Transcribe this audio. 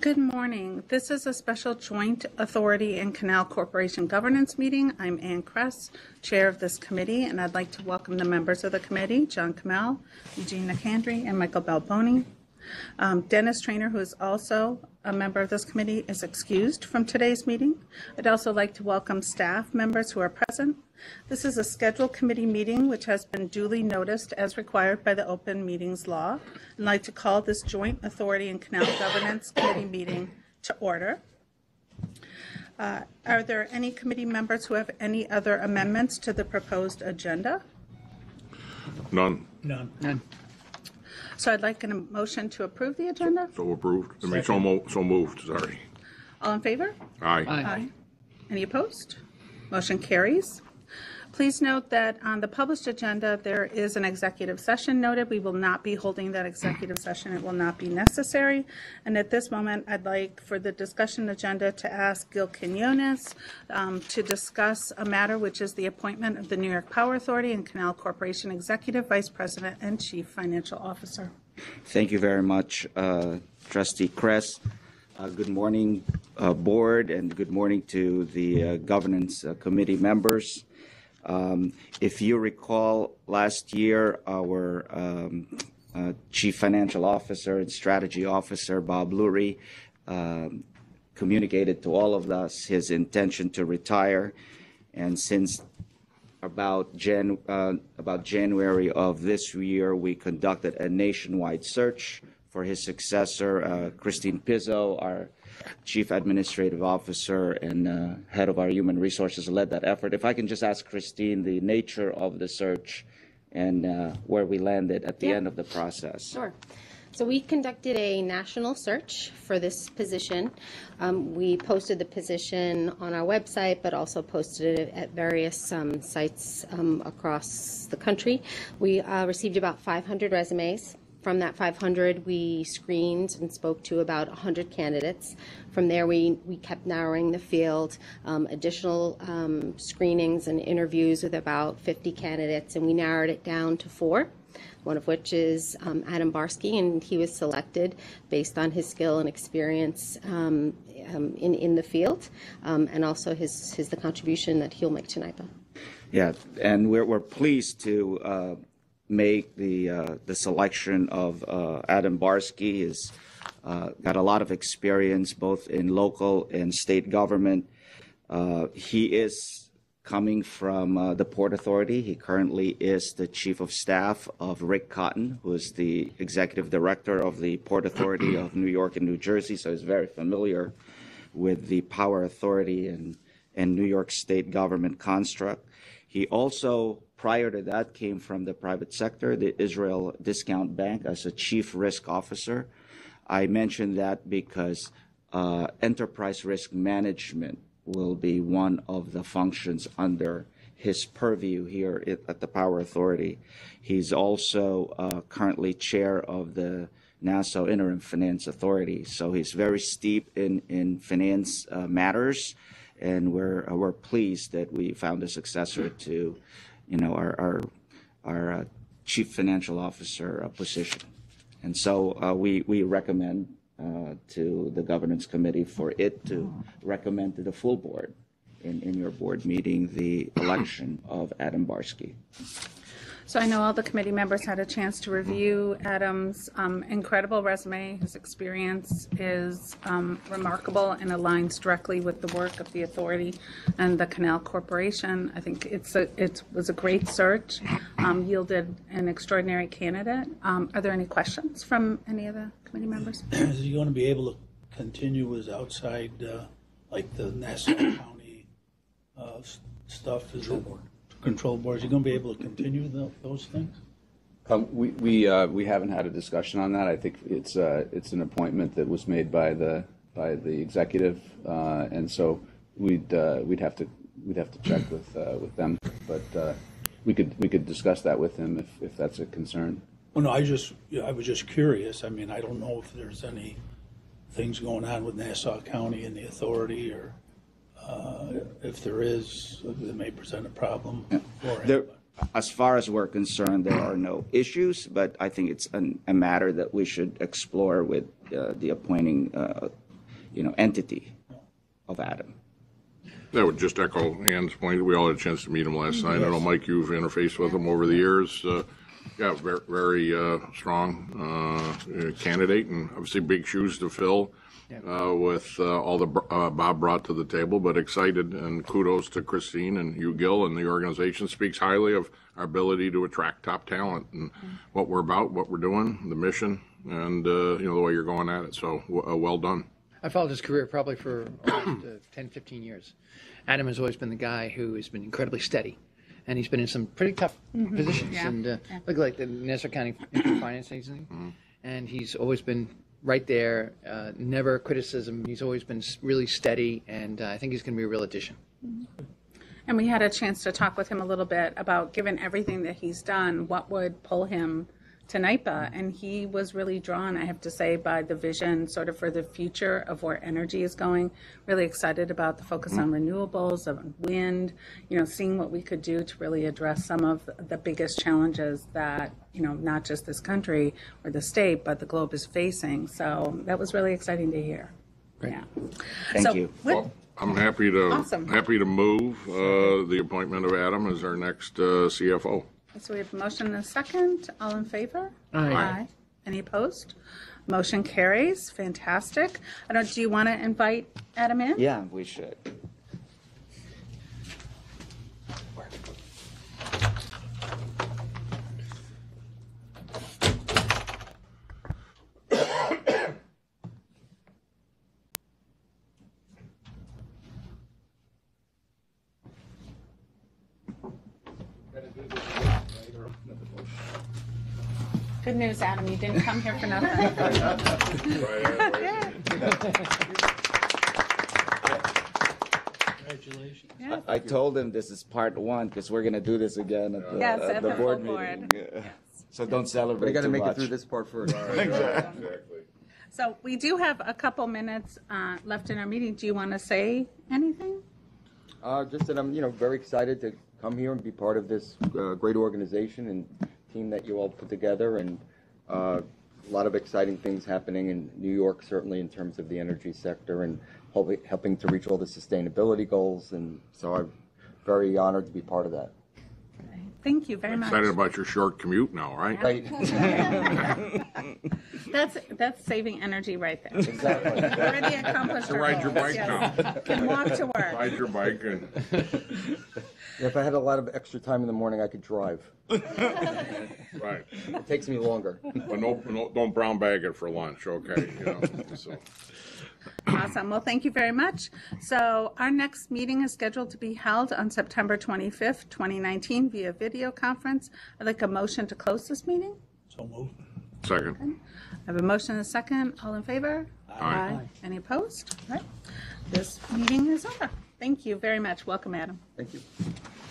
Good morning. This is a special joint authority and Canal Corporation governance meeting. I'm Ann Kress, chair of this committee, and I'd like to welcome the members of the committee, John Kamel, Eugene Nicandri, and Michael Balboni. Dennis Trainer, who is also a member of this committee, is excused from today's meeting. I'd also like to welcome staff members who are present. This is a scheduled committee meeting which has been duly noticed as required by the Open Meetings Law. I'd like to call this Joint Authority and Canal Governance Committee meeting to order. Are there any committee members who have any other amendments to the proposed agenda? None. None. So I'd like a motion to approve the agenda. So approved. I mean, so moved, sorry. All in favor? Aye. Aye. Any opposed? Motion carries. Please note that on the published agenda, there is an executive session noted. We will not be holding that executive session. It will not be necessary. And at this moment, I'd like for the discussion agenda to ask Gil Quinones to discuss a matter which is the appointment of the New York Power Authority and Canal Corporation Executive Vice President and Chief Financial Officer. Thank you very much, Trustee Kress. Good morning, Board, and good morning to the Governance Committee members. If you recall, last year, our Chief Financial Officer and Strategy Officer, Bob Lurie, communicated to all of us his intention to retire. And since about January of this year, we conducted a nationwide search for his successor. Christine Pizzo, our Chief Administrative Officer and head of our Human Resources, led that effort. If I can just ask Christine the nature of the search and where we landed at the end of the process. Sure. So we conducted a national search for this position. We posted the position on our website, but also posted it at various sites across the country. We received about 500 resumes. From that 500, we screened and spoke to about 100 candidates. From there, we kept narrowing the field, additional screenings and interviews with about 50 candidates, and we narrowed it down to 4, one of which is Adam Barsky, and he was selected based on his skill and experience in the field, and also the contribution that he'll make to NYPA. Yeah, and we're pleased to make the selection of Adam Barsky. He's got a lot of experience both in local and state government. He is coming from the Port Authority. He currently is the Chief of Staff of Rick Cotton, who is the Executive Director of the Port Authority of New York and New Jersey, so he's very familiar with the Power Authority and New York State government construct. He also, prior to that, came from the private sector, the Israel Discount Bank, as a chief risk officer. I mention that because enterprise risk management will be one of the functions under his purview here at the Power Authority. He's also currently chair of the Nassau Interim Finance Authority, so he's very steep in finance matters. And we're pleased that we found a successor to, our Chief Financial Officer position. And so we recommend to the Governance Committee for it to recommend to the full board in your board meeting the election of Adam Barsky. So I know all the committee members had a chance to review Adam's incredible resume. His experience is remarkable and aligns directly with the work of the authority and the Canal Corporation. I think it was a great search, yielded an extraordinary candidate. Are there any questions from any of the committee members? Is he going to be able to continue his outside, like the Nassau County stuff? Control board. Is he going to be able to continue those things? We haven't had a discussion on that. I think it's an appointment that was made by the executive, and so we'd have to check with them. But we could discuss that with him if that's a concern. Well, no, I was just curious. I mean, I don't know if there's any things going on with Nassau County and the authority, or if there is, it may present a problem for him. As far as we're concerned, there are no issues, but I think it's a matter that we should explore with the appointing entity of Adam. That would just echo Ann's point. We all had a chance to meet him last night. I know, Mike, you've interfaced with him over the years. Yeah, very strong candidate, and obviously big shoes to fill with all the Bob brought to the table, but excited, and kudos to Christine and you, Gil, and the organization speaks highly of our ability to attract top talent and what we're about, what we're doing, the mission, and the way you're going at it. So well done. I followed his career probably for almost 10, 15 years. Adam has always been the guy who has been incredibly steady. And he's been in some pretty tough positions. Yeah. And look like the Nassau County Finance Agency. And he's always been right there, never criticism. He's always been really steady. And I think he's going to be a real addition. And we had a chance to talk with him a little bit about, given everything that he's done, what would pull him to NYPA, and he was really drawn, I have to say, by the vision sort of for the future of where energy is going. Really excited about the focus on renewables, on wind, seeing what we could do to really address some of the biggest challenges that, not just this country or the state, but the globe is facing. So that was really exciting to hear. Great. Yeah. Thank you. Well, I'm happy to Awesome. move the appointment of Adam as our next CFO. So we have a motion and a second. All in favor? Aye. Any opposed? Motion carries. Fantastic. Do you want to invite Adam in? Yeah, we should. Good news, Adam. You didn't come here for nothing. Congratulations. Yes. I told him this is part one because we're going to do this again at the, Yes, at the board full meeting. board. Yeah. So don't celebrate We got to too make much. it through this part first. So we do have a couple minutes left in our meeting. Do you want to say anything? Just that I'm, very excited to come here and be part of this great organization and team that you all put together, and a lot of exciting things happening in New York, certainly in terms of the energy sector and helping to reach all the sustainability goals. And so I'm very honored to be part of that. Thank you very much. Excited about your short commute now, right? Right. That's saving energy right there. Exactly. Already accomplished To our ride your goals, bike yes. now. Can walk to work. Ride your bike and If I had a lot of extra time in the morning, I could drive. right. It takes me longer. But no, don't brown bag it for lunch, okay? So. Awesome. Well, thank you very much. So our next meeting is scheduled to be held on September 25th, 2019 via video conference. I'd like a motion to close this meeting. So moved. Second. I have a motion and a second. All in favor? Aye. Any opposed? All right. This meeting is over. Thank you very much. Welcome, Adam. Thank you.